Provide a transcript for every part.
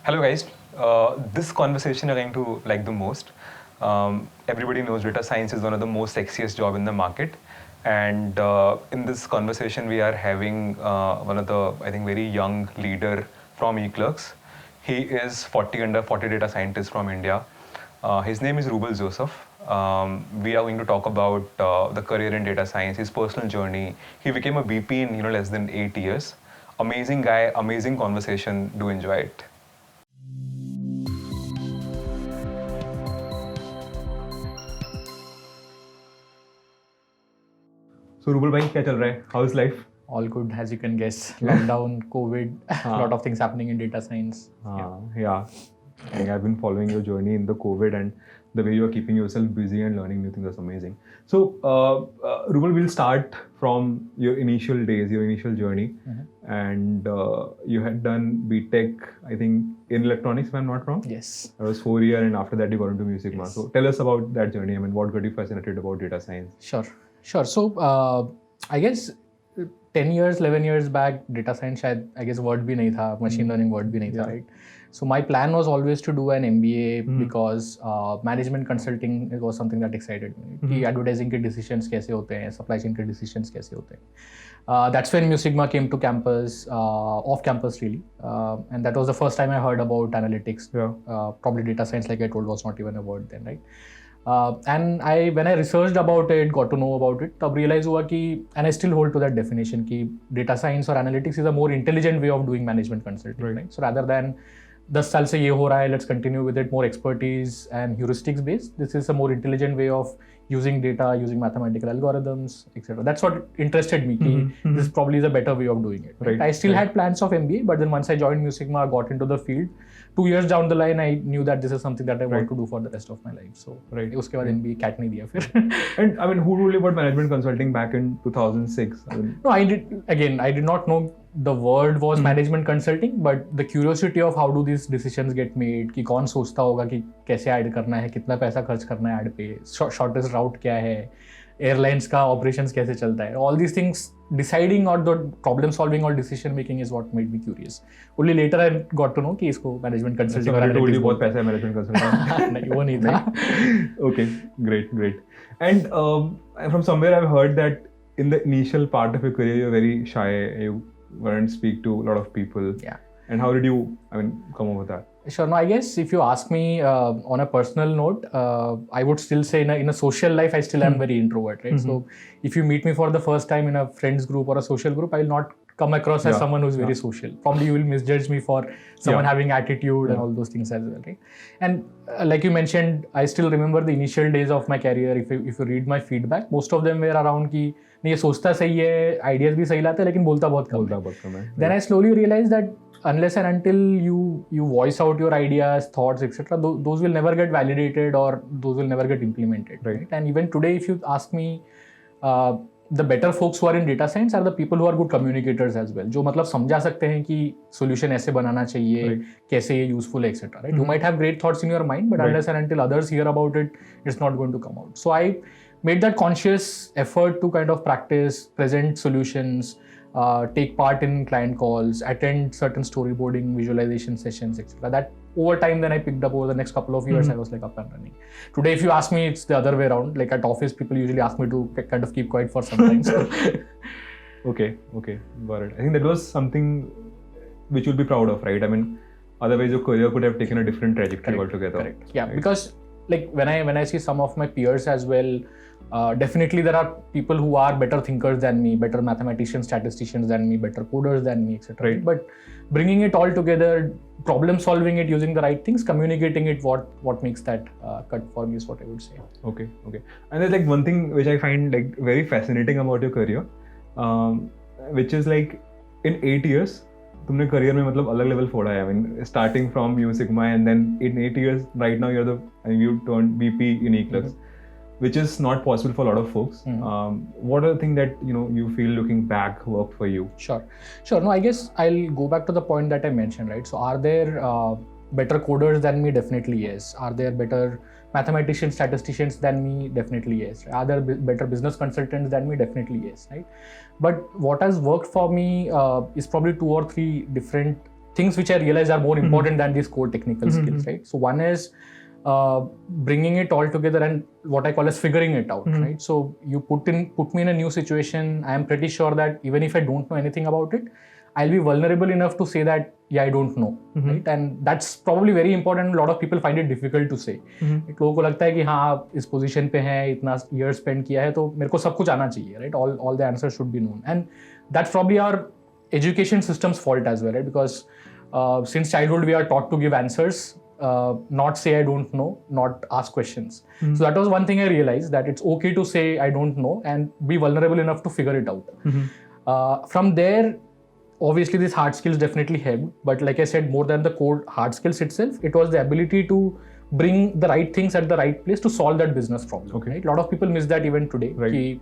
Hello guys, this conversation you're going to like the most. Everybody knows data science is one of the most sexiest job in the market, and in this conversation we are having one of the I think very young leader from eClerx. He is 40 under 40 data scientist from India. His name is Rubal Joseph. We are going to talk about the career in data science, his personal journey. He became a BP in less than 8 years. Amazing guy, amazing conversation. Do enjoy it. So Rubal bhai, क्या चल रहा है? How is life? All good, as you can guess. Lockdown, COVID, a lot of things happening in data science. Yeah. I think I've been following your journey in the COVID and the way you are keeping yourself busy and learning new things. That's amazing. So, Rubal, we'll start from your initial days, your initial journey. And you had done BTech, I think, in electronics, if I'm not wrong. Yes. That was 4 years, and after that you got into music. Yes. So tell us about that journey. I mean, what got you fascinated about data science? Sure. So, I guess 10 years, 11 years back, data science I guess word bhi nahi tha, machine learning word bhi nahi tha, right? So my plan was always to do an MBA because management consulting was something that excited me. कि advertising के decisions कैसे होते हैं, supply chain के decisions कैसे होते हैं. That's when Musigma came to campus, off campus really, and that was the first time I heard about analytics. Probably data science, like I told, was not even a word then, right? And when I researched about it, got to know about it, तब realize हुआ कि, and I still hold to that definition कि data science or analytics is a more intelligent way of doing management consulting, right? So rather than 10 साल से ये हो रहा है, let's continue with it, more expertise and heuristics based. This is a more intelligent way of using data, using mathematical algorithms, etc. That's what interested me. This probably is a better way of doing it. Right? I still had plans of MBA, but then once I joined Musigma, I got into the field. 2 years down the line, I knew that this is something that I want to do for the rest of my life. So, उसके बाद MBA cat नहीं दिया फिर. And I mean, who told you about management consulting back in 2006? No, I did not know the word was management consulting, but the curiosity of how do these decisions get made, कि कौन सोचता होगा कि कैसे add करना है, कितना पैसा खर्च करना है ऐड पे, शॉर्टेस्ट राउट क्या है, एयरलाइंस का ऑपरेशंस कैसे चलता है, all these things, deciding or the problem solving or decision making is what made me curious. Only later I got to know कि इसको management consulting और analytics बहुत पैसा है management consulting. नहीं, वो नहीं था. Okay, great. And from somewhere I've heard that in the initial part of your career you're very shy. You wouldn't speak to a lot of people. Yeah. And how did you, come over that? Sure. No, I guess if you ask me on a personal note, I would still say in a social life, I still am very introvert, right? So if you meet me for the first time in a friends group or a social group, I will not come across as someone who's very social. Probably you will misjudge me for someone having attitude and all those things as well, right? And like you mentioned, I still remember the initial days of my career. If you read my feedback, most of them were around कि नहीं ये सोचता सही है, ideas भी सही लाता है, लेकिन बोलता बहुत कम है. Then I slowly realized that unless and until you voice out your ideas, thoughts, etc., those will never get validated or those will never get implemented. Right? And even today, if you ask me, the better folks who are in data science are the people who are good communicators as well. जो मतलब समझा सकते हैं कि solution ऐसे बनाना चाहिए, कैसे ये useful है, etc. Right? You might have great thoughts in your mind, but unless and until others hear about it, it's not going to come out. So I made that conscious effort to kind of practice, present solutions, take part in client calls, attend certain storyboarding, visualization sessions, etc. That over time, then I picked up over the next couple of years, I was like up and running. Today, if you ask me, it's the other way around. Like at office, people usually ask me to kind of keep quiet for some time. So. Okay, got it. I think that was something which you'll be proud of, right? I mean, otherwise your career could have taken a different trajectory altogether. Correct. Yeah, right? Because like when I see some of my peers as well, definitely there are people who are better thinkers than me, better mathematicians, statisticians than me, better coders than me, etc. Right. But bringing it all together, problem solving it using the right things, communicating it, what makes that cut for me is what I would say. Okay. And there's like one thing which I find like very fascinating about your career, which is like in 8 years, तुमने career में मतलब अलग level फोड़ा है. I mean, starting from Musigma and then in 8 years, right now you turned BP in eClerx. Which is not possible for a lot of folks. What are the things that you feel looking back work for you? Sure. No, I guess I'll go back to the point that I mentioned, right? So are there better coders than me? Definitely yes. Are there better mathematicians, statisticians than me? Definitely yes. Are there better business consultants than me? Definitely yes, right? But what has worked for me is probably 2 or 3 different things which I realize are more important than these core technical skills, right? So one is bringing it all together and what I call as figuring it out, right? So you put me in a new situation. I am pretty sure that even if I don't know anything about it, I'll be vulnerable enough to say that, yeah, I don't know, right? And that's probably very important. A lot of people find it difficult to say. लोगों को लगता है कि हाँ इस position पे हैं, इतना year spend किया है, तो मेरे को सब कुछ आना चाहिए, right? All the answers should be known, and that's probably our education system's fault as well, right? Because since childhood we are taught to give answers, not say I don't know, not ask questions. So that was one thing I realized, that it's okay to say I don't know and be vulnerable enough to figure it out. From there, obviously these hard skills definitely helped, but like I said, more than the core hard skills itself, it was the ability to bring the right things at the right place to solve that business problem. Right? A lot of people miss that even today. Right. Ki,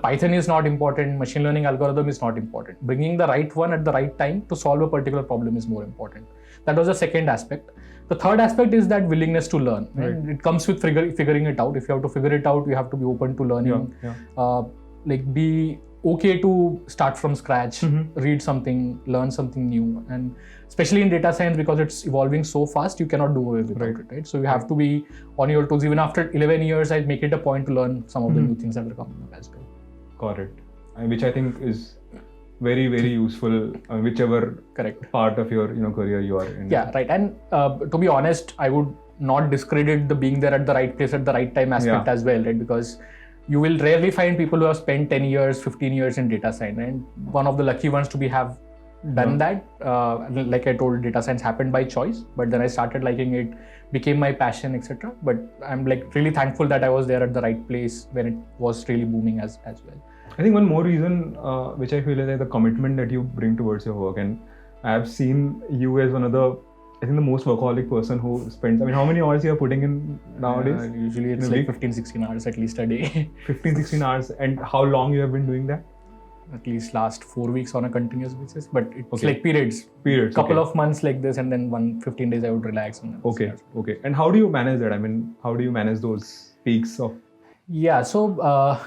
Python is not important, machine learning algorithm is not important. Bringing the right one at the right time to solve a particular problem is more important. That was the second aspect. The third aspect is that willingness to learn. Right? It comes with figuring it out. If you have to figure it out, you have to be open to learning. Like be okay to start from scratch, read something, learn something new, and especially in data science, because it's evolving so fast, you cannot do away with it, right? So you have to be on your toes. Even after 11 years, I make it a point to learn some of the new things that are coming up as well. Got it. Which I think is very, very useful, whichever part of your career you are in. Yeah, right. And to be honest, I would not discredit the being there at the right place at the right time aspect as well, right? Because you will rarely find people who have spent 10 years, 15 years in data science, and one of the lucky ones to have done that. Like I told, data science happened by choice, but then I started liking it, became my passion, etc. But I'm like really thankful that I was there at the right place when it was really booming as well. I think one more reason which I feel is like the commitment that you bring towards your work, and I have seen you as one of the, I think the most workaholic person who spends, I mean, how many hours you are putting in nowadays? Usually it's like 15-16 hours at least a day. 15-16 hours. And how long you have been doing that? At least last 4 weeks on a continuous basis, but it's like periods. Couple of months like this, and then 15 days I would relax. And okay. And how do you manage that? I mean, how do you manage those peaks of? Yeah, so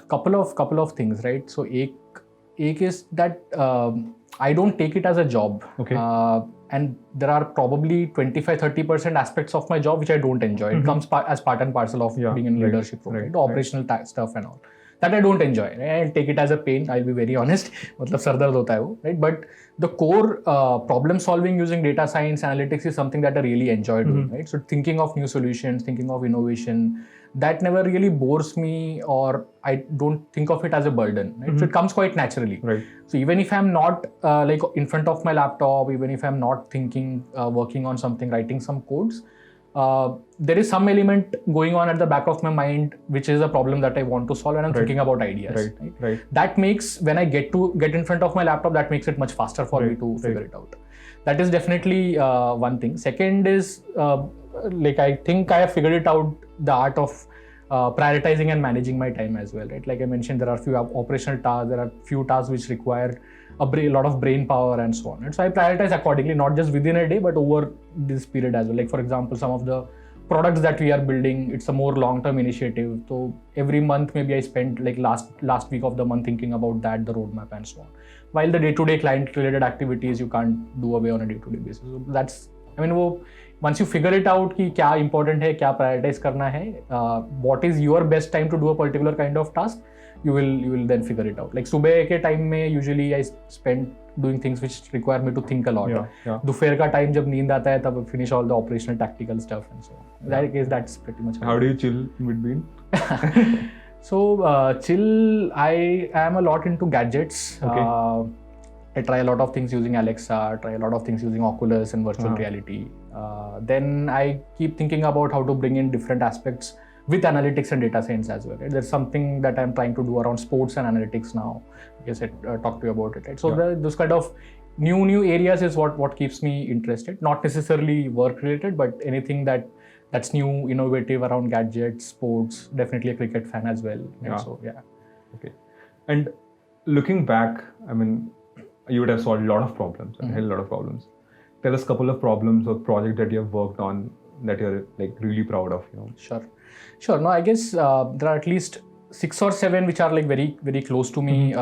couple of things, right? So ek is that I don't take it as a job. Okay. And there are probably 25-30% aspects of my job which I don't enjoy. It comes as part and parcel of being in leadership role, right? The operational stuff and all. That I don't enjoy. Right? I take it as a pain, I'll be very honest. मतलब sir दर्द होता है वो, right? But the core problem solving using data science analytics is something that I really enjoy doing, right? So thinking of new solutions, thinking of innovation, that never really bores me, or I don't think of it as a burden, right? So it comes quite naturally. Right. So even if I'm not like in front of my laptop, even if I'm not thinking, working on something, writing some codes, there is some element going on at the back of my mind, which is a problem that I want to solve, and I'm thinking about ideas. Right. That makes, when I get in front of my laptop, that makes it much faster for me to figure it out. That is definitely one thing. Second is, like I think I have figured it out, the art of prioritizing and managing my time as well, right? Like I mentioned, there are few operational tasks, there are few tasks which require a lot of brain power and so on. And so I prioritize accordingly, not just within a day, but over this period as well. Like for example, some of the products that we are building, it's a more long-term initiative. So every month, maybe I spend like last week of the month thinking about that, the roadmap and so on. While the day-to-day client-related activities, you can't do away on a day-to-day basis. So that's, I mean, once you figure it out कि क्या important है, क्या prioritize करना है, what is your best time to do a particular kind of task, you will then figure it out. Like सुबह के time में usually I spend doing things which require me to think a lot. दोपहर का time जब नींद आता है तब finish all the operational tactical stuff and so on. That case, that's pretty much. How do you chill in between? So chill, I am a lot into gadgets. Okay. I try a lot of things using Alexa, try a lot of things using Oculus and virtual reality. Then I keep thinking about how to bring in different aspects with analytics and data science as well. Right? There's something that I'm trying to do around sports and analytics now. I guess I talked to you about it. Right? So those kind of new areas is what keeps me interested. Not necessarily work related, but anything that's new, innovative around gadgets, sports. Definitely a cricket fan as well. Yeah. So Okay. And looking back, I mean, you would have solved a lot of problems, a hell lot of problems. Tell us a couple of problems or projects that you have worked on that you're like really proud of. Sure. No, I guess there are at least 6 or 7 which are like very, very close to me.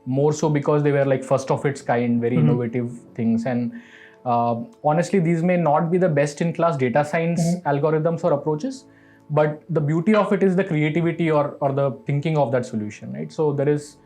More so because they were like first of its kind, very innovative things. And Honestly, these may not be the best in class data science algorithms or approaches, but the beauty of it is the creativity or the thinking of that solution, right? So there is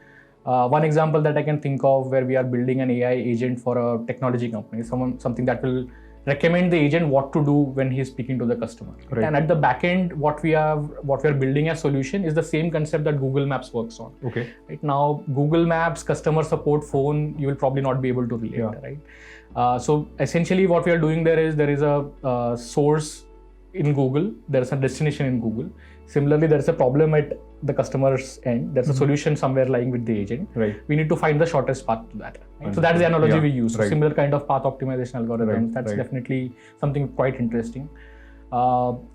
one example that I can think of where we are building an AI agent for a technology company, something that will recommend the agent what to do when he is speaking to the customer. Right. And at the back end, what we are building as solution is the same concept that Google Maps works on. Okay. Right now, Google Maps, customer support, phone, you will probably not be able to relate, right? So essentially, what we are doing there is a source in Google, there is a destination in Google. Similarly, there is a problem at the customer's end. There's a solution somewhere lying with the agent. Right. We need to find the shortest path to that. Right? So that's the analogy we use. So Right. similar kind of path optimization algorithms. Right. That's Right. definitely something quite interesting.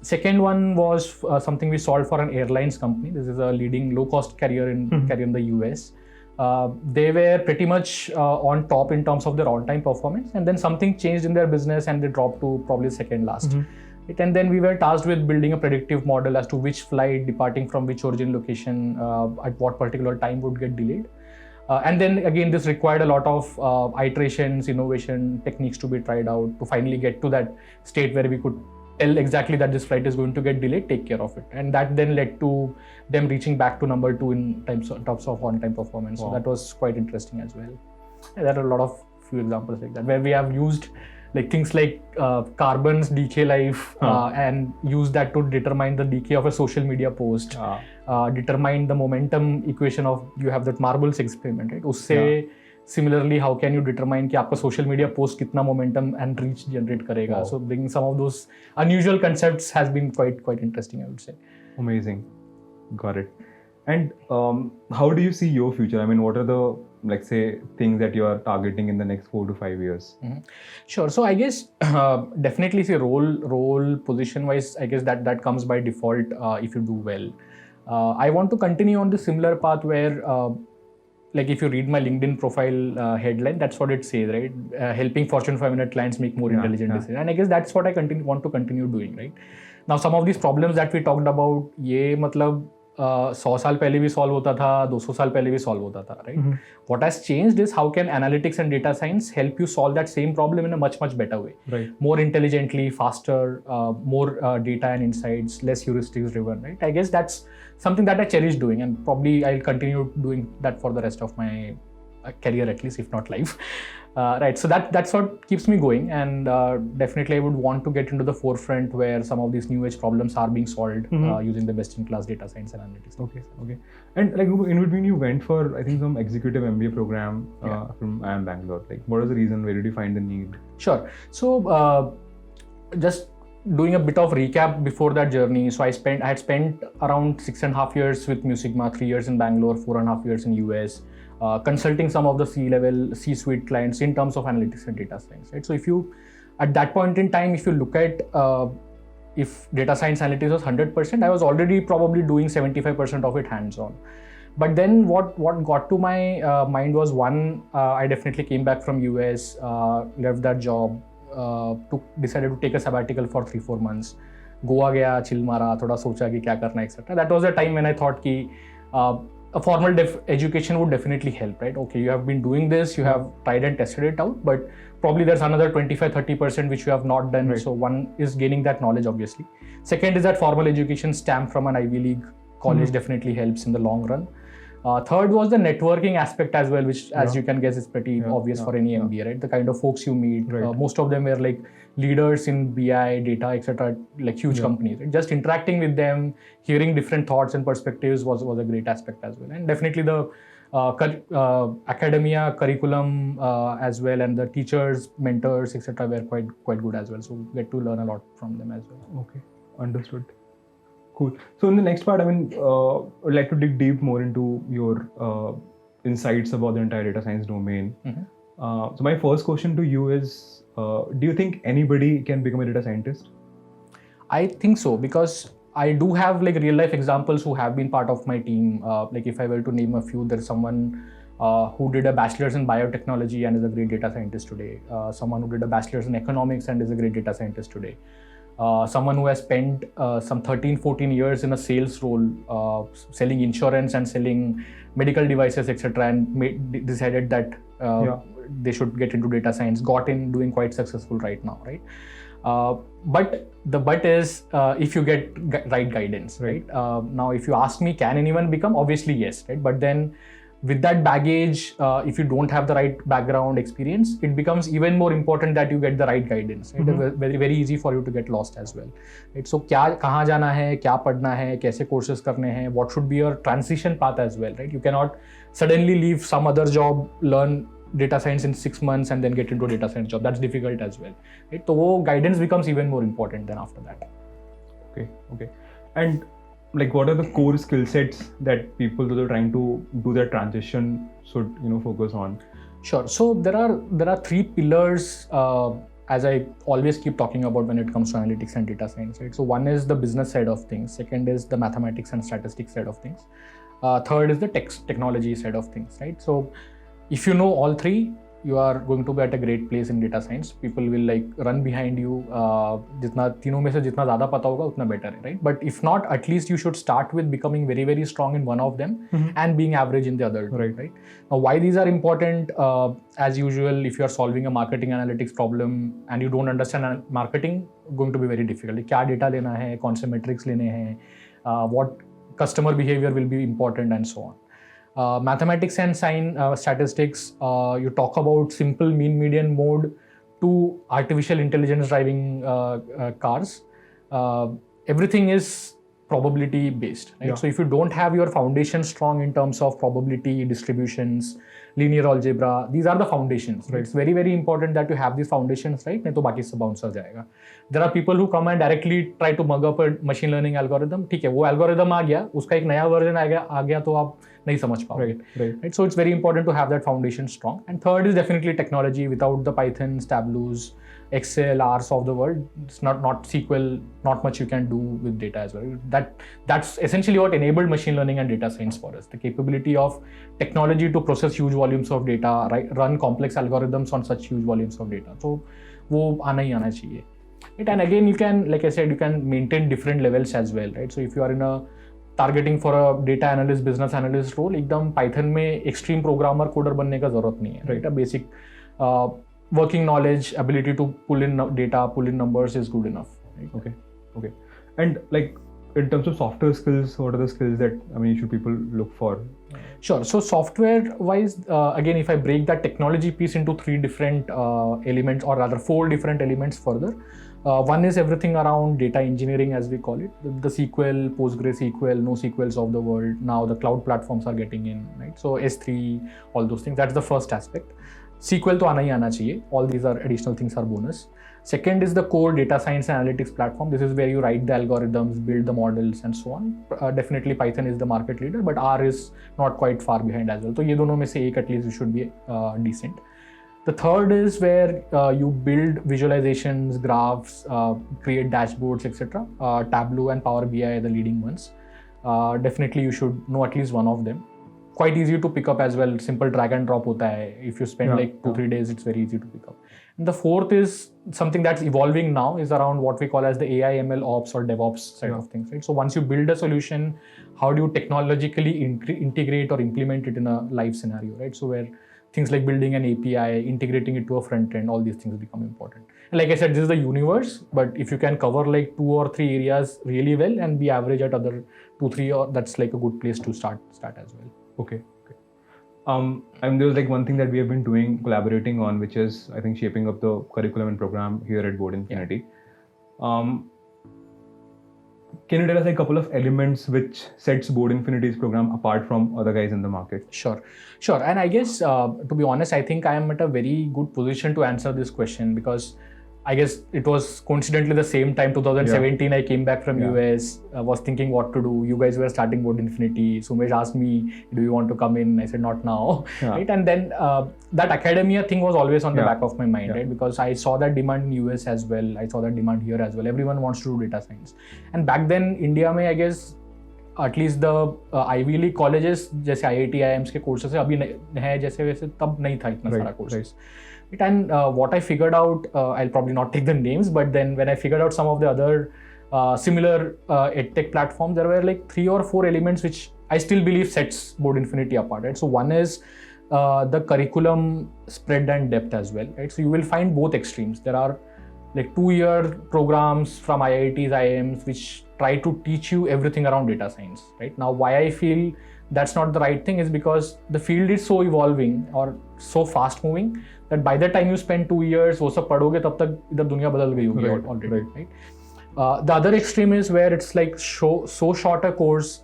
Second one was something we solved for an airlines company. This is a leading low-cost carrier in the US. They were pretty much on top in terms of their on-time performance, and then something changed in their business and they dropped to probably second last. And then we were tasked with building a predictive model as to which flight departing from which origin location at what particular time would get delayed. And then again, this required a lot of iterations, innovation, techniques to be tried out to finally get to that state where we could tell exactly that this flight is going to get delayed, take care of it. And that then led to them reaching back to number 2 in terms of on-time performance. Wow. So that was quite interesting as well. And there are a lot of few examples like that where we have used like things like Carbon's decay life and use that to determine the decay of a social media post, determine the momentum equation of, you have that marbles experiment, right? Usse similarly, how can you determine कि आपका social media post कितना momentum and reach generate करेगा? Wow. So bringing some of those unusual concepts has been quite interesting, I would say. Amazing. Got it. And how do you see your future? I mean, what are the, like, say, things that you are targeting in the next 4 to 5 years? Sure. So I guess definitely say role position wise, I guess that comes by default if you do well. I want to continue on the similar path where like if you read my LinkedIn profile headline, that's what it says, right? Helping Fortune 500 clients make more intelligent decisions. And I guess that's what I want to continue doing, right? Now, some of these problems that we talked about, ये मतलब 100 साल पहले भी solve होता था, 200 साल पहले भी सॉल्व होता था, right? What has changed is how can analytics and data science help you solve that same problem in a much better way, Right. more intelligently, faster, more data and insights, less heuristics driven, right? I guess that's something that I cherish doing, and probably I'll continue doing that for the rest of my career, at least, if not life. Right, so that's what keeps me going, and definitely I would want to get into the forefront where some of these new age problems are being solved using the best-in-class data science and analytics. Okay. And like in between, you went for, I think, some executive MBA program from IIM Bangalore. Like, what was the reason? Where did you find the need? Sure. So just doing a bit of recap before that journey. So I had spent around 6.5 years with Mu Sigma, 3 years in Bangalore, 4.5 years in US. Consulting some of the C-level, C-suite clients in terms of analytics and data science, right? So if you, at that point in time, if you look at if data science analytics was 100%, I was already probably doing 75% of it hands-on. But then what got to my mind was, one, I definitely came back from US, left that job, decided to take a sabbatical for 3-4 months. Goa gaya, chill mara, thoda socha ki kya karna, etc. That was the time when I thought ki a formal education would definitely help, right? Okay, you have been doing this, you have tried and tested it out, but probably there's another 25-30% which you have not done. Right. So one is gaining that knowledge, obviously. Second is that formal education stamp from an Ivy League college definitely helps in the long run. Third was the networking aspect as well, which, as you can guess, is pretty obvious for any MBA, right? The kind of folks you meet, most of them were like leaders in BI, data, etc., like huge companies. Right? Just interacting with them, hearing different thoughts and perspectives was a great aspect as well. And definitely the academia, curriculum as well, and the teachers, mentors, etc., were quite good as well. So get to learn a lot from them as well. Okay, understood. Cool. So in the next part, I mean, I'd like to dig deep more into your insights about the entire data science domain. So my first question to you is, do you think anybody can become a data scientist? I think so, because I do have like real life examples who have been part of my team. Like if I were to name a few, there's someone who did a bachelor's in biotechnology and is a great data scientist today. Someone who did a bachelor's in economics and is a great data scientist today. Someone who has spent some 13-14 years in a sales role, selling insurance and selling medical devices, etc., and decided that they should get into data science, got in, doing quite successful right now, right? But the but is if you get right guidance, right? Now, if you ask me, can anyone become? Obviously, yes, right? But then with that baggage, if you don't have the right background experience, it becomes even more important that you get the right guidance. Right? Mm-hmm. Very very easy for you to get lost as well. Right? So क्या कहाँ जाना है, क्या पढ़ना है, कैसे courses करने हैं, what should be your transition path as well. Right? You cannot suddenly leave some other job, learn data science in 6 months and then get into a data science job. That's difficult as well. Right? So वो guidance becomes even more important than after that. Okay. And like, what are the core skill sets that people that are trying to do their transition should focus on? Sure. So there are 3 pillars as I always keep talking about when it comes to analytics and data science. Right? So one is the business side of things. Second is the mathematics and statistics side of things. Third is the technology side of things. Right? So if you know all 3, you are going to be at a great place in data science. People will like run behind you. जितना तीनों में से जितना ज़्यादा पता होगा उतना better है, right? But if not, at least you should start with becoming very very strong in one of them and being average in the other. Right? Now, why these are important? As usual, if you are solving a marketing analytics problem and you don't understand marketing, going to be very difficult. क्या data लेना है, कौन से metrics लेने हैं, what customer behavior will be important and so on. Mathematics and statistics, you talk about simple mean median mode to artificial intelligence driving cars. Everything is probability based, right? So if you don't have your foundation strong in terms of probability, distributions, linear algebra, these are the foundations, right? It's very very important that you have these foundations, right? नहीं तो बाकी सब bounce हो जाएगा. There are people who come and directly try to mug up a machine learning algorithm. ठीक है, वो algorithm आ गया, उसका एक नया version आ गया तो आप नहीं समझ पाओगे. Right? So it's very important to have that foundation strong. And third is definitely technology. Without the Pythons, Tableaus, Excel, R's of the world, it's not SQL, not much you can do with data as well. That's essentially what enabled machine learning and data science for us. The capability of technology to process huge volumes of data, right, run complex algorithms on such huge volumes of data. So वो आना ही आना चाहिए. Right? And again, you can, like I said, you can maintain different levels as well, right? So if you are in a targeting for a data analyst, business analyst role, एकदम Python में extreme programmer coder बनने का जरूरत नहीं है, right? A basic working knowledge, ability to pull in data, pull in numbers is good enough. Right? Okay. And like, in terms of software skills, what are the skills that should people look for? Sure. So software wise, again, if I break that technology piece into 3 different elements, or rather 4 different elements further. One is everything around data engineering, as we call it, the SQL, PostgreSQL, NoSQLs of the world. Now the cloud platforms are getting in, right? So S3, all those things. That's the first aspect. SQL तो आना ही आना चाहिए. All these are additional things are bonus. Second is the core data science and analytics platform. This is where you write the algorithms, build the models and so on. Definitely Python is the market leader, but R is not quite far behind as well. So ये दोनों में से एक at least you should be decent. The third is where you build visualizations, graphs, create dashboards, etc. Tableau and Power BI are the leading ones. Definitely you should know at least one of them. Quite easy to pick up as well. Simple drag and drop होता है. If you spend 2-3 days, it's very easy to pick up. And the fourth is something that's evolving now, is around what we call as the AI ML ops or DevOps side of things, right? So once you build a solution, how do you technologically integrate or implement it in a live scenario, right? So where things like building an API, integrating it to a front end, all these things become important. And like I said, this is the universe, but if you can cover like 2 or 3 areas really well and be average at other 2-3, or that's like a good place to start as well. Okay. And there's like one thing that we have been doing, collaborating on, which is, I think, shaping up the curriculum and program here at Board Infinity. Can you tell us a couple of elements which sets Board Infinity's program apart from other guys in the market? Sure. And I guess, to be honest, I think I am at a very good position to answer this question, because I guess it was coincidentally the same time, 2017, I came back from US, I was thinking what to do. You guys were starting Board Infinity. Sumesh asked me, do you want to come in? I said, not now. Right? And then that academia thing was always on the back of my mind, right? Because I saw that demand in US as well. I saw that demand here as well. Everyone wants to do data science. And back then, India mein, I guess, at least the Ivy League colleges, जैसे IIT, IIMs के courses अभी है जैसे वैसे तब नहीं था इतना सारा courses. And what I figured out, I'll probably not take the names, but then when I figured out some of the other similar edtech platforms, there were like 3 or 4 elements which I still believe sets Board Infinity apart. Right? So one is the curriculum spread and depth as well, right? So you will find both extremes. There are like 2-year programs from IITs, IIMs, which try to teach you everything around data science, right? Now, why I feel that's not the right thing is because the field is so evolving or so fast moving that by the time you spend 2 years, वो सब पढ़ोगे तब तक इधर दुनिया बदल गई होगी already, right? The other extreme is where it's like so short a course,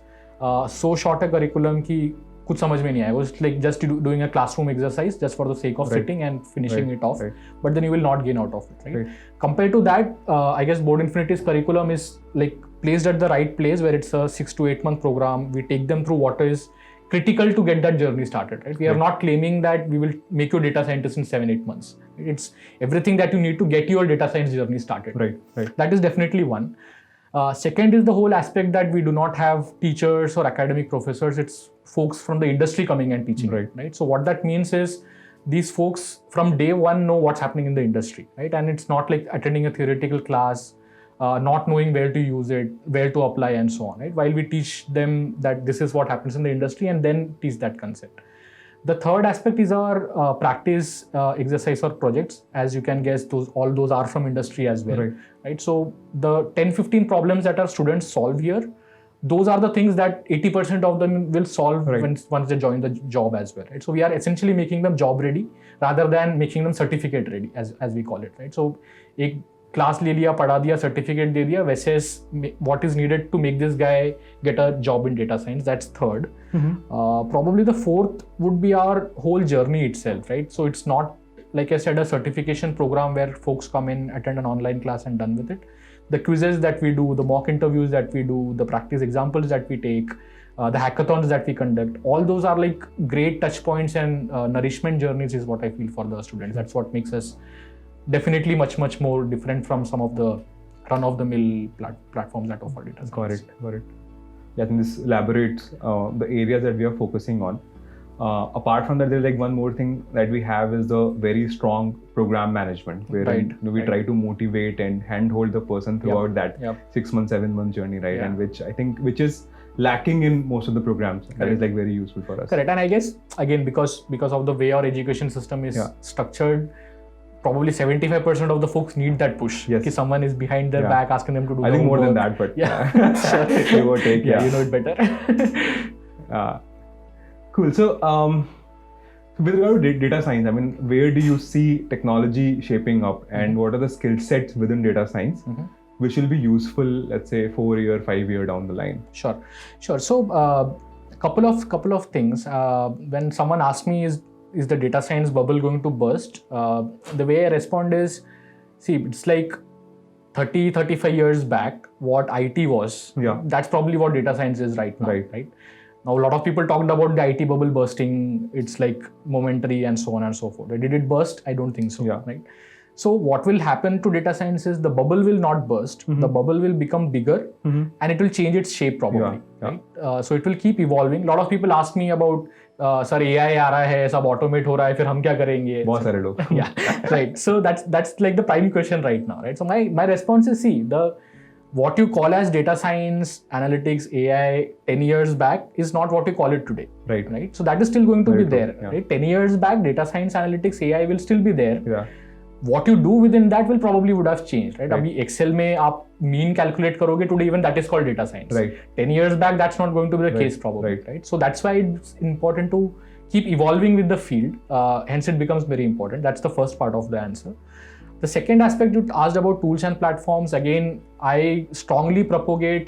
so short a curriculum कि कुछ समझ में नहीं आया. It was like just doing a classroom exercise just for the sake of sitting and finishing it off. But then you will not gain out of it, right? Compared to that, I guess Board Infinity's curriculum is like placed at the right place where it's a 6 to 8 month program. We take them through what is critical to get that journey started, right? We are not claiming that we will make you a data scientist in 7-8 months. It's everything that you need to get your data science journey started. Right. That is definitely one. Second is the whole aspect that we do not have teachers or academic professors. It's folks from the industry coming and teaching, right? So what that means is these folks from day one know what's happening in the industry, right? And it's not like attending a theoretical class, not knowing where to use it, where to apply and so on, right? While we teach them that this is what happens in the industry and then teach that concept. The third aspect is our practice exercise or projects. As you can guess, all those are from industry as well, right? So the 10-15 problems that our students solve here, those are the things that 80% of them will solve once they join the job as well, right? So we are essentially making them job ready rather than making them certificate ready, as we call it, right? So एक class ले लिया, पढ़ा दिया, certificate दे दिया, versus what is needed to make this guy get a job in data science. That's third. Probably the fourth would be our whole journey itself, right? So it's not, like I said, a certification program where folks come in, attend an online class and done with it. The quizzes that we do, the mock interviews that we do, the practice examples that we take, the hackathons that we conduct, all those are like great touch points and nourishment journeys is what I feel for the students. That's what makes us definitely much more different from some of the run-of-the-mill platforms that offer data science. Got it. Yeah, I think this elaborates the areas that we are focusing on. Apart from that, there's like one more thing that we have is the very strong program management, where we try to motivate and handhold the person throughout that 6 month, 7 month journey, right? And which is lacking in most of the programs. That is like very useful for us. Correct. And I guess again because of the way our education system is structured, probably 75% of the folks need that push. Yes. Someone is behind their back asking them to do. I think more than that, but give or take. You know it better. Cool. So, with regard to data science, I mean, where do you see technology shaping up, and what are the skill sets within data science which will be useful, let's say, 4-year, 5-year down the line? Sure. So, couple of things. When someone asks me, is the data science bubble going to burst? The way I respond is, see, it's like 30-35 years back, what IT was. That's probably what data science is right now. Right? Now, a lot of people talked about the IT bubble bursting. It's like momentary and so on and so forth. Did it burst? I don't think so. Right? So what will happen to data science is the bubble will not burst. The bubble will become bigger and it will change its shape probably. Right? So it will keep evolving. A lot of people ask me about, sir, AI आ रहा है, सब automate हो रहा है, फिर हम क्या करेंगे? बहुत सारे लोग. Yeah, right. So that's like the prime question right now, right? So my response is, see, what you call as data science, analytics, AI 10 years back is not what you call it today. Right. So that is still going to be there. Right? 10 years back, data science, analytics, AI will still be there. What you do within that would have changed, right? Abhi Excel mein aap mean calculate karoge today, even that is called data science. 10 years back, that's not going to be the case probably, right? So that's why it's important to keep evolving with the field. Hence it becomes very important. That's the first part of the answer. The second aspect you asked about tools and platforms, again, I strongly propagate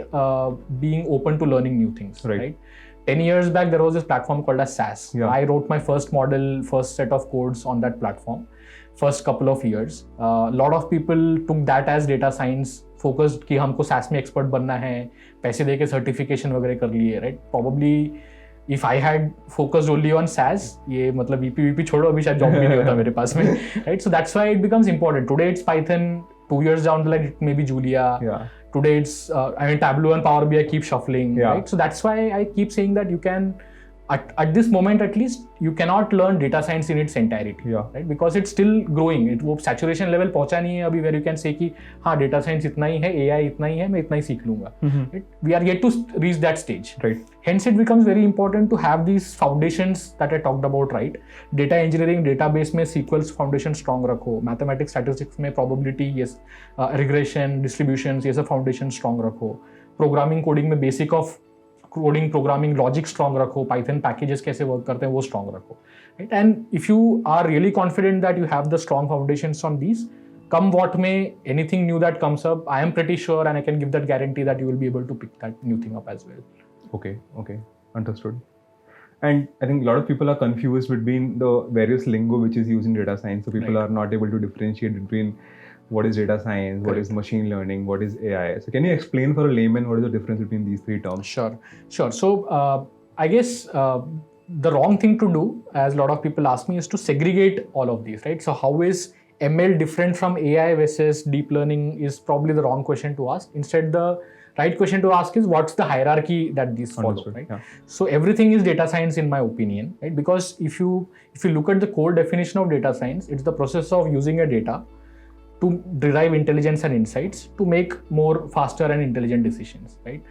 being open to learning new things, right? 10 years back, there was this platform called as SAS. I wrote my first model, first set of codes on that platform. First couple of years, a lot of people took that as data science focused कि हमको SAS में expert बनना है, पैसे देके certification वगैरह कर लिए, right? Probably if I had focused only on SAS, ये मतलब VP छोड़ो, अभी शायद job भी नहीं होता मेरे पास में, right? So that's why it becomes important. Today it's Python. 2 years down the line it may be Julia. Today it's Tableau and Power BI keep shuffling, right? So that's why I keep saying that you can at this moment at least you cannot learn data science in its entirety, Yeah. right? Because it's still growing. वो saturation level पहुंचा नहीं है अभी where you can say कि हाँ data science इतना ही है, AI इतना ही है, मैं इतना ही सीख लूँगा. Right? We are yet to reach that stage. Right. Hence it becomes very important to have these foundations that I talked about, right? Data engineering, database में SQL foundation strong रखो, mathematics, statistics में probability, yes, regression, distributions, ये सब foundation strong रखो, programming, coding में basic of coding programming logic strong रखो, Python packages कैसे work करते हैं वो स्ट्रॉन्ग रखो, right? And if you are really confident that you have the strong foundations on these, come what may anything new that comes up, I am pretty sure and I can give that guarantee that you will be able to pick that new thing up as well. Okay, understood. And I think a lot of people are confused between the various lingo which is used in data science. So people Right. are not able to differentiate between what is data science, what is machine learning, what is AI. So can you explain for a layman what is the difference between these three terms? Sure. So I guess the wrong thing to do, as a lot of people ask me, is to segregate all of these, right? So how is ML different from AI versus deep learning is probably the wrong question to ask. Instead, the right question to ask is what's the hierarchy that these follow, Understood, right? yeah. So everything is data science in my opinion, right? Because if you look at the core definition of data science, it's the process of using a data to derive intelligence and insights to make more faster and intelligent decisions, right?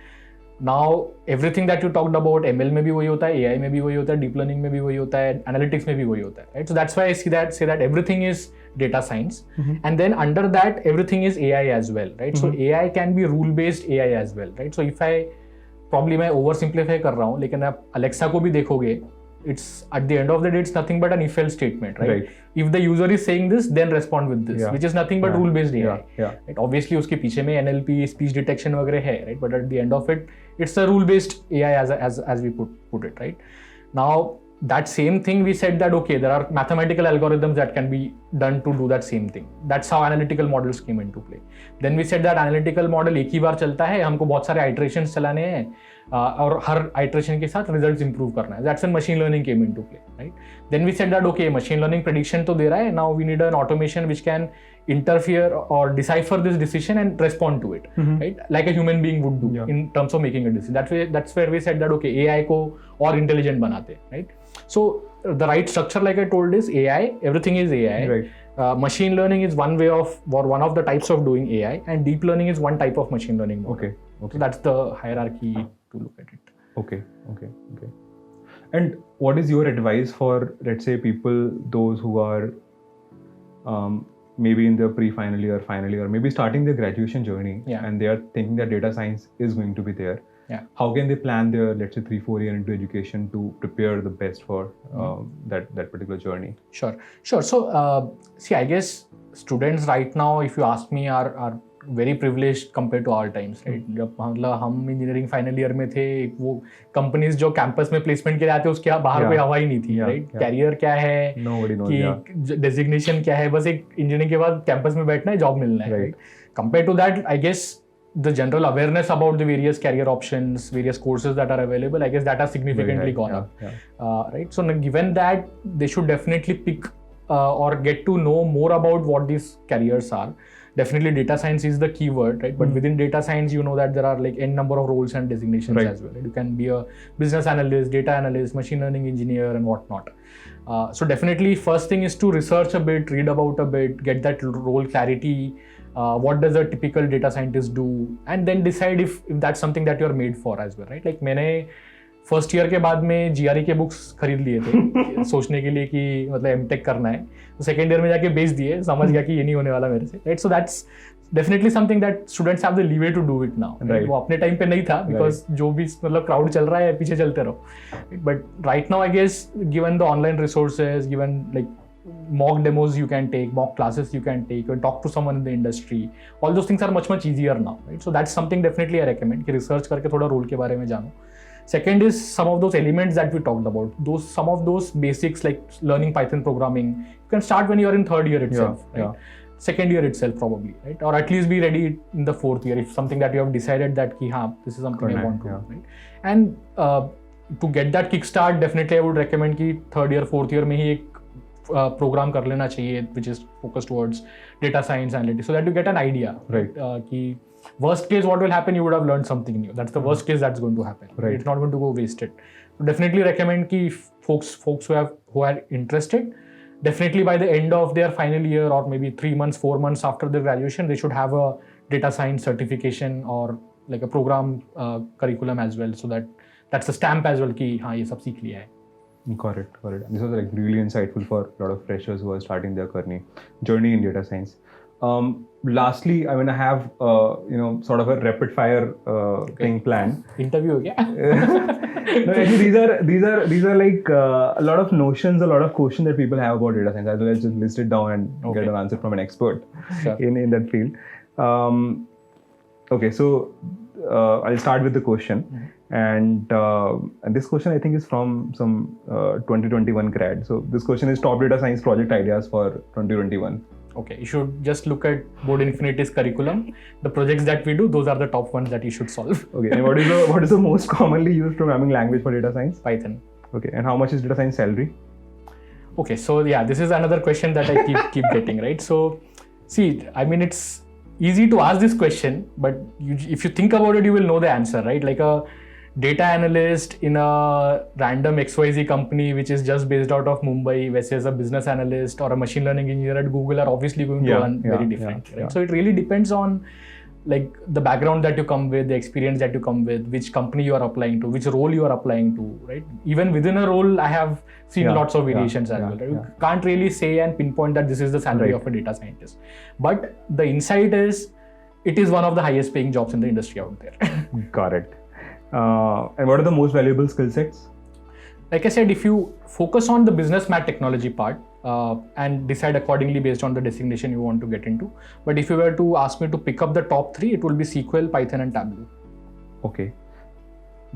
Now everything that you talked about, ML में भी वही होता है, AI में भी वही होता है, deep learning में भी वही होता है, analytics में भी वही होता है, right? So that's why I say that everything is data science, and then under that everything is AI as well, right? So AI can be rule based AI as well, right? So if I probably मैं oversimplify कर रहा हूँ, लेकिन आप Alexa को भी देखोगे, it's at the end of the day it's nothing but an if else statement, right? If the user is saying this, then respond with this, which is nothing but rule based AI. Right? Obviously उसके पीछे में NLP, speech detection वगैरह है, right? But at the end of it, it's a rule based AI as we put it, right? Now that same thing we said that okay, there are mathematical algorithms that can be done to do that same thing. That's how analytical models came into play. Then we said that analytical model एक ही बार चलता है, हमको बहुत सारे iterations चलाने हैं, और हर iteration के साथ results improve करना है. That's when machine learning came into play, right? Then we said that okay, machine learning prediction तो दे रहा है, now we need an automation which can interfere or decipher this decision and respond to it, right? Like a human being would do in terms of making a decision. That's where we said that okay, AI को और intelligent बनाते हैं, right? So the right structure, like I told, is AI. Everything is AI. Right. Machine learning is one way of, or one of the types of doing AI, and deep learning is one type of machine learning model. Okay. So that's the hierarchy to look at it. Okay. And what is your advice for, let's say, people, those who are maybe in their pre-final year, final year, maybe starting their graduation journey, and they are thinking that data science is going to be there? How can they plan their, let's say, 3-4 year into education to prepare the best for that particular journey? Sure. So see, I guess students right now, if you ask me, are very privileged compared to our times, right? जब मतलब हम engineering final year में थे, वो companies जो campus में placement के लिए आते उसके बाहर कोई हवा ही नहीं थी, राइट? कैरियर क्या है, कि डेजिग्नेशन क्या है, बस एक इंजीनियरिंग के बाद कैंपस में बैठना है, जॉब मिलना है, right? Compare to that, I guess the general awareness about the various career options, various courses that are available, I guess that has significantly gone up. Right? So given that, they should definitely pick or get to know more about what these careers are. Definitely data science is the keyword, right? But within data science, you know that there are like n number of roles and designations as well. Right? You can be a business analyst, data analyst, machine learning engineer, and whatnot. So definitely first thing is to research a bit, read about a bit, get that role clarity. What does a typical data scientist do, and then decide if that's something that you're made for as well, right? Like मैंने first year के बाद में GRE के books खरीद लिए थे सोचने के लिए कि मतलब M.Tech करना है, तो सेकेंड ईयर में जाके बेच दिए, समझ गया कि ये नहीं होने वाला मेरे से, right? So that's definitely something that students have the leeway to do it now, right? वो अपने टाइम पे नहीं था, बिकॉज जो भी मतलब क्राउड चल रहा है पीछे चलते रहो, but right now I guess given the online resources, given like mock demos you can take, mock classes you can take, you can talk to someone in the industry, all those things are much easier now, right? So that's something definitely I recommend कि research करके थोड़ा role के बारे में जानो. Second is some of those elements that we talked about, some of those basics like learning Python programming, you can start when you are in third year itself, right? Second year itself probably, right? Or at least be ready in the fourth year if something that you have decided that ki haan, this is something I want to do, right? And to get that kickstart, definitely I would recommend कि third year, fourth year में ही एक programme कर लेना चाहिए which is focused towards data science analytics, so that you get an idea, right? कि worst case what will happen, you would have learned something new. That's the worst case that's going to happen, right? It's not going to go wasted. Definitely recommend ki if folks who are interested, definitely by the end of their final year or maybe 3 months, 4 months after their graduation, they should have a data science certification or like a program curriculum as well, so that's a stamp as well ki हाँ ये सब सीख लिया है. Got it. This was like really insightful for a lot of freshers who are starting their journey in data science. Lastly, I mean, I have sort of a rapid fire thing planned. Interview हो गया? No, actually, these are like a lot of notions, a lot of questions that people have about data science. I'll just list it down and get an answer from an expert in that field. Okay, so I'll start with the question. And this question I think is from some 2021 grad. So this question is top data science project ideas for 2021. Okay, you should just look at Board Infinity's curriculum. The projects that we do, those are the top ones that you should solve. Okay, and what is the most commonly used programming language for data science? Python. Okay, and how much is data science salary? Okay, so yeah, this is another question that I keep getting, right? So see, I mean, it's easy to ask this question, but if you think about it, you will know the answer, right? Like a data analyst in a random XYZ company which is just based out of Mumbai versus a business analyst or a machine learning engineer at Google are obviously going to earn very different, right? So it really depends on like the background that you come with, the experience that you come with, which company you are applying to, which role you are applying to, right? Even within a role, I have seen lots of variations as well, right? You can't really say and pinpoint that this is the salary of a data scientist. But the insight is, it is one of the highest paying jobs in the industry out there. Got it. And what are the most valuable skill sets? Like I said, if you focus on the business math technology part and decide accordingly based on the designation you want to get into. But if you were to ask me to pick up the top 3, it will be SQL, Python and Tableau. Okay.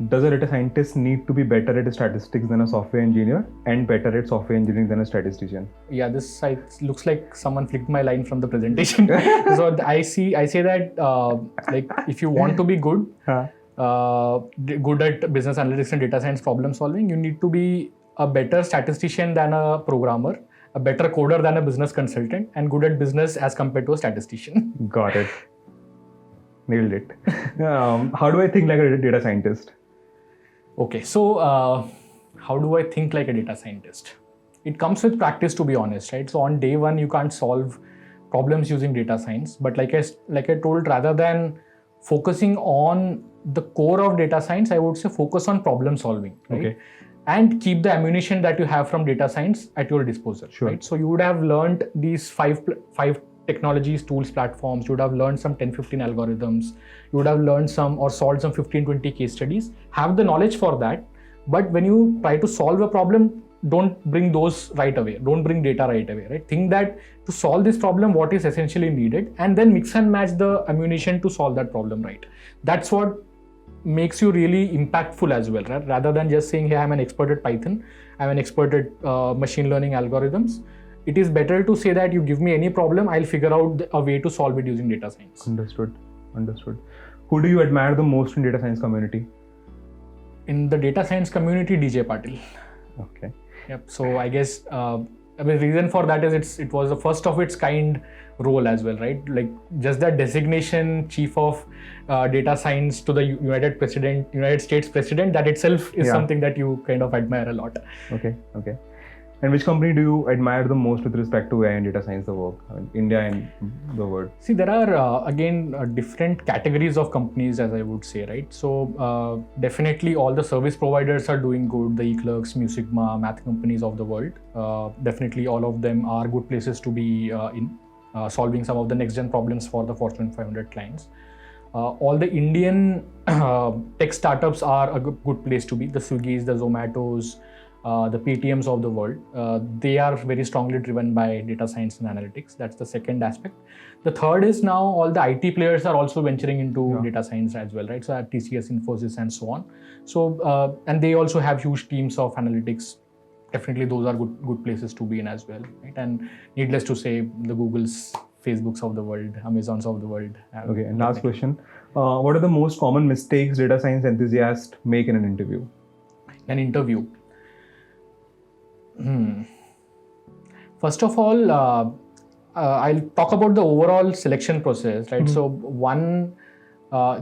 Does a data scientist need to be better at statistics than a software engineer and better at software engineering than a statistician? Yeah, this site looks like someone flicked my line from the presentation. So I say that like if you want to be good, good at business analytics and data science problem solving, you need to be a better statistician than a programmer, a better coder than a business consultant, and good at business as compared to a statistician. Got it. Nailed it. How do I think like a data scientist? Okay, so how do I think like a data scientist? It comes with practice, to be honest, right? So on day one, you can't solve problems using data science. But like I told, rather than focusing on the core of data science, I would say focus on problem solving, right? Okay. And keep the ammunition that you have from data science at your disposal, right? So you would have learned these five technologies, tools, platforms. You would have learned some 10-15 algorithms. You would have learned some or solved some 15-20 case studies. Have the knowledge for that. But when you try to solve a problem, don't bring those right away. Don't bring data right away, right? Think that to solve this problem, what is essentially needed, and then mix and match the ammunition to solve that problem, right? That's what makes you really impactful as well, right? Rather than just saying, hey, I'm an expert at Python, I'm an expert at machine learning algorithms. It is better to say that you give me any problem, I'll figure out a way to solve it using data science. Understood. Who do you admire the most in data science community? In the data science community, DJ Patil. Okay. Yep. So I guess the reason for that is it was the first of its kind role as well, right? Like just that designation, chief of data science to the United States president, that itself is something that you kind of admire a lot. Okay. And which company do you admire the most with respect to AI and data science, the work, India and the world? See, there are again different categories of companies, as I would say, right? So definitely all the service providers are doing good, the eClerx, Musigma, math companies of the world. Definitely all of them are good places to be in solving some of the next gen problems for the Fortune 500 clients. All the Indian tech startups are a good place to be. The Swiggies, the Zomatos, the Paytms of the world, they are very strongly driven by data science and analytics. That's the second aspect. The third is now all the IT players are also venturing into data science as well, right? So at TCS, Infosys, and so on. So and they also have huge teams of analytics. Definitely, those are good places to be in as well, right? And needless to say, the Googles, Facebooks of the world, Amazons of the world. Okay. And last question: what are the most common mistakes data science enthusiasts make in an interview? First of all, I'll talk about the overall selection process, right? So one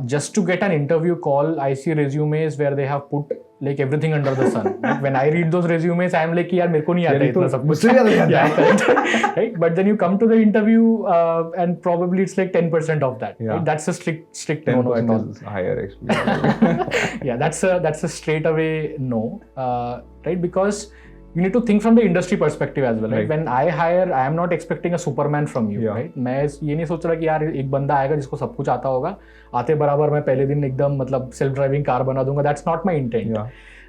just to get an interview call, I see resumes where they have put like everything under the sun. Like when I read those resumes, I am like, यार मेरे को नहीं आता इतना सब कुछ. Yeah, correct. Right? But then you come to the interview and probably it's like 10% of that. Yeah. Right? That's a strict no at all. is higher actually. Yeah, that's a straight away no, right? Because you need to think from the industry perspective as well, right? When I hire, I am not expecting a Superman from you, right? मैं ये नहीं सोच रहा कि यार एक बंदा आएगा जिसको सब कुछ आता होगा, आते बराबर मैं पहले दिन एकदम मतलब सेल्फ ड्राइविंग कार बना दूंगा. That's not my intent,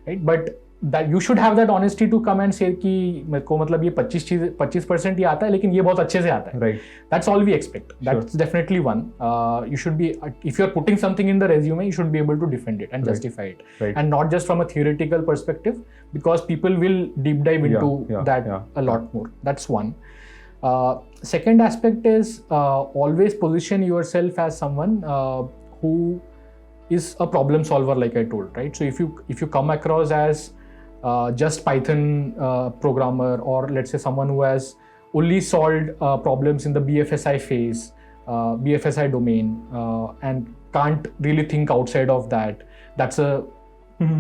right? But that you should have that honesty to come and say कि मेरे को मतलब ये 25% ही आता है लेकिन ये बहुत अच्छे से आता है. Right. That's all we expect. That's definitely one. You should be, if you're putting something in the resume, you should be able to defend it and justify it. Right. And not just from a theoretical perspective, because people will deep dive into that a lot more. That's one. Second aspect is always position yourself as someone who is a problem solver, like I told, right? So if you come across as just Python programmer, or let's say someone who has only solved problems in the BFSI phase, BFSI domain, and can't really think outside of that, that's a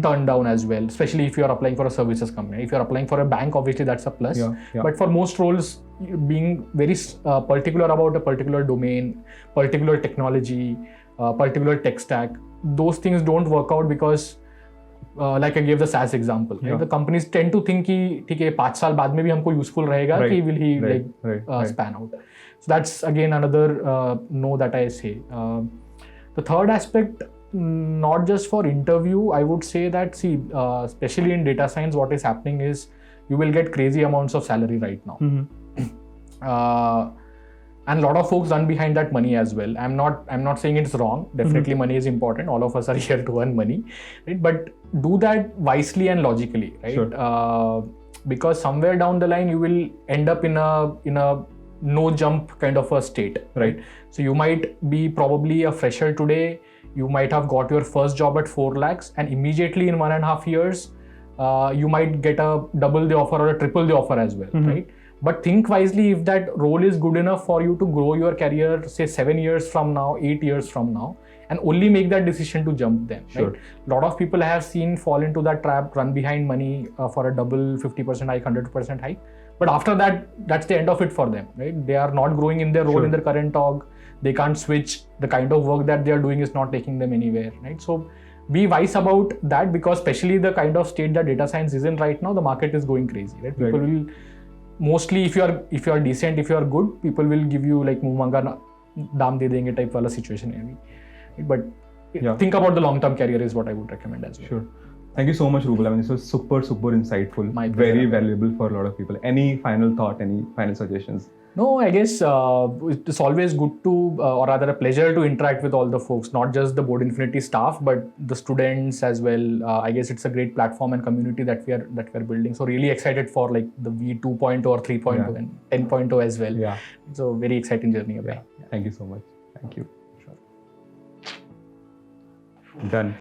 turn down as well, especially if you are applying for a services company. If you're applying for a bank, obviously that's a plus. But for most roles, being very particular about a particular domain, particular technology, particular tech stack, those things don't work out because like I gave the SaaS example, right? The companies tend to think कि ठीक है 5 साल बाद में भी हमको useful रहेगा कि will he span out. So that's again another no that I say. The third aspect, not just for interview, I would say that especially in data science, what is happening is you will get crazy amounts of salary right now. And a lot of folks run behind that money as well. I'm not saying it's wrong. Definitely money is important. All of us are here to earn money, right? But do that wisely and logically, right? Sure. Because somewhere down the line you will end up in a no jump kind of a state, right? So you might be probably a fresher today. You might have got your first job at 4 lakhs, and immediately in 1.5 years, you might get a double the offer or a triple the offer as well, right? But think wisely if that role is good enough for you to grow your career, say 7 years from now, 8 years from now, and only make that decision to jump then. Right? A lot of people I have seen fall into that trap, run behind money for a double 50% hike, 100% hike. But after that, that's the end of it for them. Right? They are not growing in their role in their current org. They can't switch. The kind of work that they are doing is not taking them anywhere. Right? So be wise about that, because especially the kind of state that data science is in right now, the market is going crazy. Right? People will mostly, if you are decent, if you are good, people will give you like muh manga daam de denge type wala situation hai. But think about the long-term career is what I would recommend as well. Sure. Thank you so much, Rubal. I mean, this was super insightful. Very valuable for a lot of people. Any final thought, any final suggestions? No, I guess it's always good to, or rather a pleasure to interact with all the folks, not just the Board Infinity staff, but the students as well. I guess it's a great platform and community that we are building. So really excited for like the V 2.0 or 3.0 and 10.0 as well. Yeah. So very exciting journey ahead. Thank you so much. Thank you. Sure. Done.